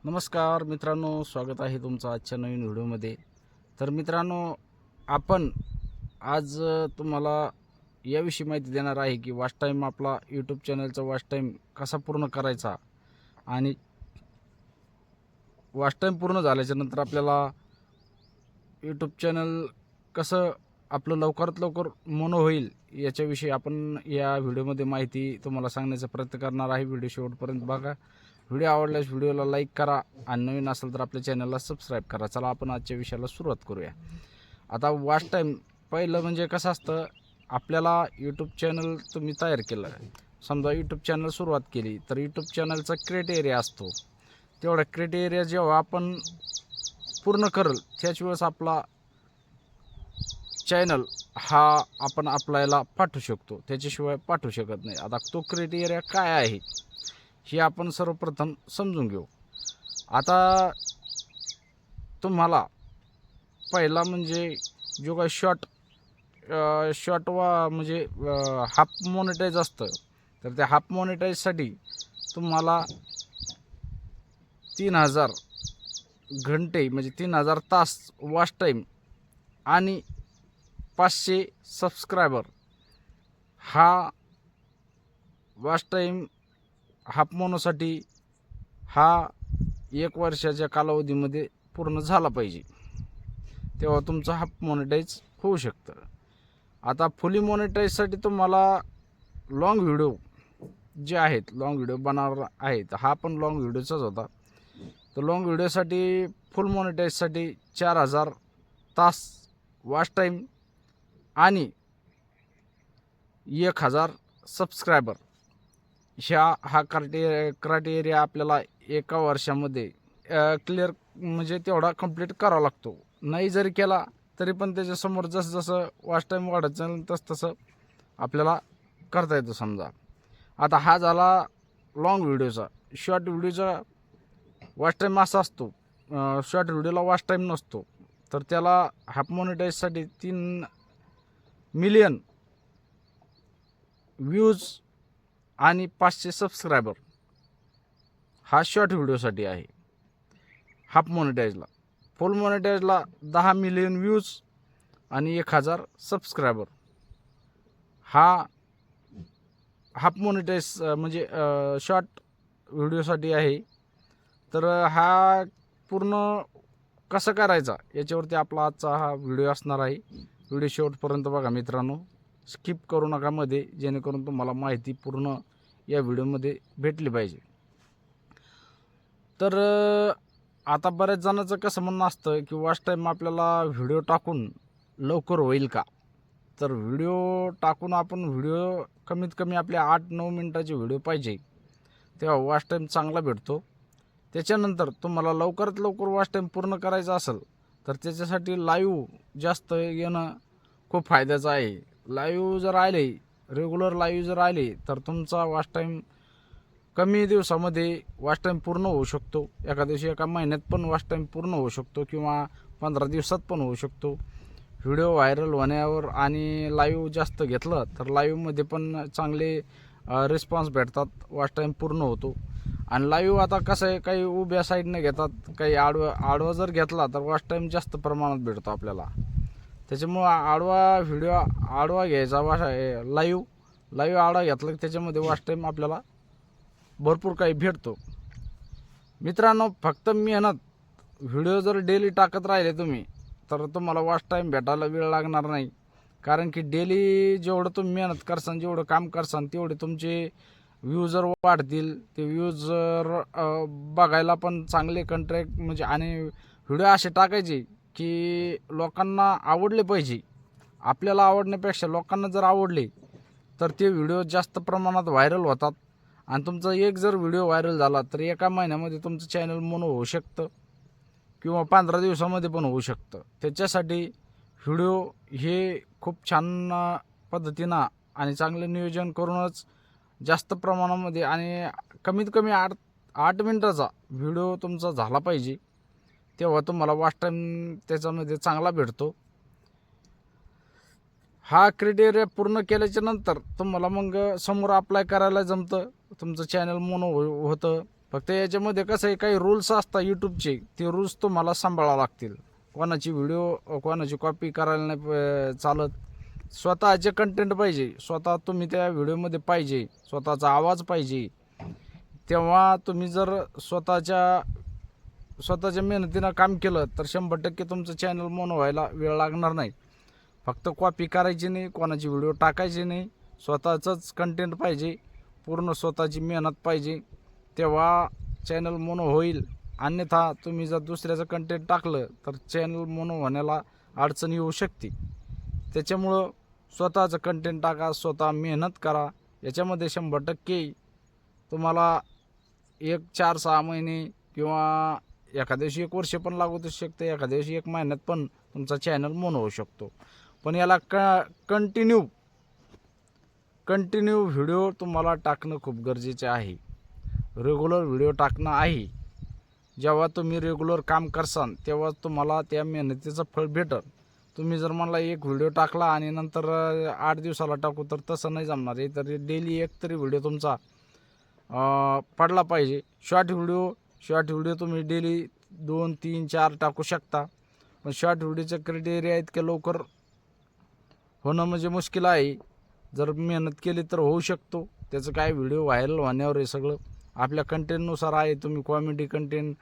नमस्कार मित्रांनो, स्वागत आहे तुमचं आजच्या नवीन व्हिडिओमध्ये। तर मित्रांनो, आपण आज तुम्हाला याविषयी माहिती देणार आहे की वॉच टाईम आपला यूट्यूब चॅनलचा वॉच टाईम कसा पूर्ण करायचा आणि वॉच टाईम पूर्ण झाल्याच्या नंतर आपल्याला यूट्यूब चॅनल कसं आपलं लवकरात लवकर मोनो होईल याच्याविषयी आपण या व्हिडिओमध्ये माहिती तुम्हाला सांगण्याचा प्रयत्न करणार आहे। व्हिडिओ शेवटपर्यंत बघा। व्हिडिओ आवडल्यास व्हिडिओला लाईक करा आणि नवीन असेल तर आपल्या चॅनलला सबस्क्राईब करा। चला आपण आजच्या विषयाला सुरुवात करूया। आता वॉच टाईम पहिलं म्हणजे कसं असतं, आपल्याला यूट्यूब चॅनल तुम्ही तयार केलं, समजा यूट्यूब चॅनल सुरुवात केली तर यूट्यूब चॅनलचा क्रायटेरिया असतो। तेवढा क्रायटेरिया जेव्हा आपण पूर्ण करल त्याच वेळेस आपला चॅनल हा आपण अप्लायला पाठवू शकतो, त्याच्याशिवाय पाठवू शकत नाही। आता तो क्रायटेरिया काय आहे हे आपण सर्वप्रथम समजून घेऊ। आता तुम्हाला पहिला म्हणजे जो काही शॉर्ट म्हणजे हाफ मोनेटाईज असतं, तर त्या हाफ मोनेटाईजसाठी तुम्हाला 3000 घंटे म्हणजे 3000 तास वॉच टाईम आणि 500 सबस्क्रायबर हा वॉच टाईम हाफ मोनोसाठी हा 1 वर्षाच्या कालावधीमध्ये पूर्ण झाला पाहिजे, तेव्हा तुमचं हाफ मोनेटाईज होऊ शकतं। आता फुली मोनेटाईजसाठी तुम्हाला लॉंग व्हिडिओ जे आहेत, लॉंग व्हिडिओ बनवणार आहेत, हा पण लॉंग व्हिडिओचाच होता। तर लॉंग व्हिडिओसाठी फुल मोनेटाईजसाठी 4000 तास वॉच टाईम आणि 1000 सबस्क्रायबर हा क्रायटेरिया आपल्याला एका वर्षामध्ये क्लिअर म्हणजे तेवढा कंप्लीट करावा लागतो। नाही जरी केला तरी पण त्याच्यासमोर जसं जसं वॉच टाईम वाढत जाईल तसं आपल्याला करता येतो। समजा आता हा झाला लॉंग व्हिडिओचा। शॉर्ट व्हिडिओचा वॉच टाईम असा असतो, शॉर्ट व्हिडिओला वॉच टाईम नसतो, तर त्याला हाफ मोनेटाईजसाठी 3 मिलियन व्ह्यूज आणि 500 सबस्क्रायबर हा शॉर्ट व्हिडिओसाठी आहे हाफ मोनेटाईजला। फुल मोनेटाईजला 10 मिलियन व्ह्यूज आणि 1000 सबस्क्रायबर हा हाफ मोनेटाईज म्हणजे शॉर्ट व्हिडिओसाठी आहे। तर हा पूर्ण कसं करायचा याच्यावरती आपला आजचा हा व्हिडिओ असणार आहे। व्हिडिओ शेवटपर्यंत बघा मित्रांनो, स्किप करू नका मध्ये, जेणेकरून तुम्हाला माहिती पूर्ण या व्हिडिओमध्ये भेटली पाहिजे। तर आता बऱ्याच जणांचं कसं म्हणणं असतं की वॉच टाईम आपल्याला व्हिडिओ टाकून लवकर होईल का? तर व्हिडिओ टाकून आपण व्हिडिओ कमीत कमी आपले 8-9 मिनटाचे व्हिडिओ पाहिजे, तेव्हा वॉच टाईम चांगला भेटतो। त्याच्यानंतर तुम्हाला लवकरात लवकर वॉच टाईम पूर्ण करायचा असेल तर त्याच्यासाठी लाईव्ह जास्त येणं खूप फायद्याचं आहे। लाईव्ह जर आले, रेग्युलर लाईव्ह जर आले तर तुमचा वॉच टाईम कमी दिवसामध्ये वॉच टाईम पूर्ण होऊ शकतो। एका दिवशी, एका महिन्यात पण वॉच टाईम पूर्ण होऊ शकतो किंवा 15 दिवसात पण होऊ शकतो। व्हिडिओ व्हायरल होण्यावर आणि लाईव्ह जास्त घेतलं तर लाईव्हमध्ये पण चांगले रिस्पॉन्स भेटतात, वॉच टाईम पूर्ण होतो। आणि लाईव्ह आता कसं आहे, काही उभ्या साईडने घेतात, काही आडवा जर घेतला तर वॉच टाईम जास्त प्रमाणात भेटतो आपल्याला। त्याच्यामुळं आडवा घ्यायचा लाईव्ह आडवा घेतला की त्याच्यामध्ये वॉच टाईम आपल्याला भरपूर काही भेटतो। मित्रांनो, फक्त मेहनत, व्हिडिओ जर डेली टाकत राहिले तुम्ही तर तुम्हाला वॉच टाईम भेटायला वेळ लागणार नाही। कारण की डेली जेवढं तुम्ही मेहनत करसान, जेवढं काम करसान, तेवढे तुमचे व्ह्यूज जर वाढतील, ते व्ह्यूज जर बघायला पण चांगले कंटेंट म्हणजे आणि व्हिडिओ असे टाकायचे की लोकांना आवडले पाहिजे। आपल्याला आवडण्यापेक्षा लोकांना जर आवडले तर ते व्हिडिओ जास्त प्रमाणात व्हायरल होतात। आणि तुमचा एक जर व्हिडिओ व्हायरल झाला तर एका महिन्यामध्ये तुमचं चॅनल मोनो होऊ शकतं किंवा 15 दिवसामध्ये पण होऊ शकतं। त्याच्यासाठी व्हिडिओ हे खूप छान पद्धतीनं आणि चांगलं नियोजन करूनच जास्त प्रमाणामध्ये आणि कमीत कमी 8 मिनटाचा व्हिडिओ तुमचा झाला पाहिजे, तेव्हा तुम्हाला वॉच टाईम त्याच्यामध्ये चांगला भेटतो। हा क्रायटेरिया पूर्ण केल्याच्या नंतर तुम्हाला मग समोर अप्लाय करायला जमतं, तुमचं चॅनल मोनो होतं, फक्त याच्यामध्ये कसं आहे, काही रूल्स असतात यूट्यूबचे, ते रूल्स तुम्हाला सांभाळावं लागतील. कोणाची व्हिडिओ कोणाची कॉपी करायला नाही चालत. स्वतःचे कंटेंट पाहिजे, स्वतः तुम्ही त्या व्हिडिओमध्ये पाहिजे, स्वतःचा आवाज पाहिजे. तेव्हा तुम्ही जर स्वतःच्या मेहनतीनं काम केलं तर 100% तुमचं चॅनल मोनो व्हायला वेळ लागणार नाही. फक्त कॉपी करायची नाही, कोणाची व्हिडिओ टाकायची नाही, स्वतःचंच कंटेंट पाहिजे, पूर्ण स्वतःची मेहनत पाहिजे, तेव्हा चॅनल मोनो होईल. अन्यथा तुम्ही जर दुसऱ्याचं कंटेंट टाकलं तर चॅनल मोनो होण्याला अडचण येऊ शकते. त्याच्यामुळं स्वतःचं कंटेंट टाका, स्वतः मेहनत करा. याच्यामध्ये 100% तुम्हाला 4-6 महिने किंवा एखाद्या दिवशी 1 वर्ष पण लागू शकते, एखाद्या दिवशी 1 महिन्यात पण तुमचा चॅनल मोनो होऊ शकतो. पण याला कंटिन्यू व्हिडिओ तुम्हाला टाकणं खूप गरजेचे आहे. रेग्युलर व्हिडिओ टाकणं आहे. जेव्हा तुम्ही रेग्युलर काम करसाल तेव्हा तुम्हाला त्या मेहनतीचं फळ भेटेल. तुम्ही जर मला 1 व्हिडिओ टाकला आणि नंतर 8 दिवसाला टाकू तर तसं नाही जमणार आहे. तर डेली 1 तरी व्हिडिओ तुमचा पडला पाहिजे. शॉर्ट व्हिडिओ तुम्ही डेली 2, 3, 4 टाकू शकता. पण शॉर्ट व्हिडिओचे क्रायटेरिया इतके लवकर होणं म्हणजे मुश्किल आहे. जर मेहनत केली तर होऊ शकतो. त्याचं काय व्हिडिओ व्हायरल होण्यावर आहे सगळं. आपल्या कंटेंटनुसार आहे. तुम्ही कॉमेडी कंटेंट,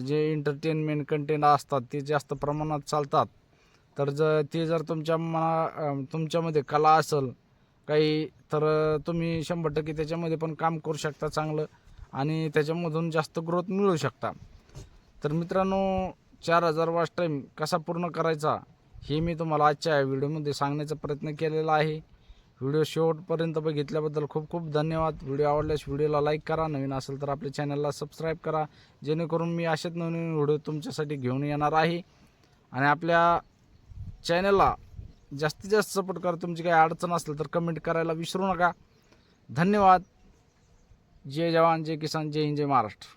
जे एंटरटेनमेंट कंटेंट असतात ते जास्त प्रमाणात चालतात. तर ते जर तुमच्यामध्ये कला असेल काही, तर तुम्ही 100% त्याच्यामध्ये पण काम करू शकता चांगलं आणि त्याच्यामधून जास्त ग्रोथ मिळवू शकता. तर मित्रांनो, 4000 वॉच टाईम कसा पूर्ण करायचा हे मी तुम्हाला आजच्या व्हिडिओमध्ये सांगण्याचा प्रयत्न केलेला आहे. व्हिडिओ शेवटपर्यंत बघितल्याबद्दल खूप खूप धन्यवाद. व्हिडिओ आवडल्यास व्हिडिओला लाईक करा, नवीन असेल तर आपल्या चॅनलला सबस्क्राईब करा, जेणेकरून मी असेच नवीन व्हिडिओ तुमच्यासाठी घेऊन येणार आहे. आणि आपल्या चॅनलला जास्तीत जास्त सपोर्ट करा. तुमची काही अडचण असेल तर कमेंट करायला विसरू नका. धन्यवाद. जय जवान, जय किसान, जय हिंद, जय महाराष्ट्र.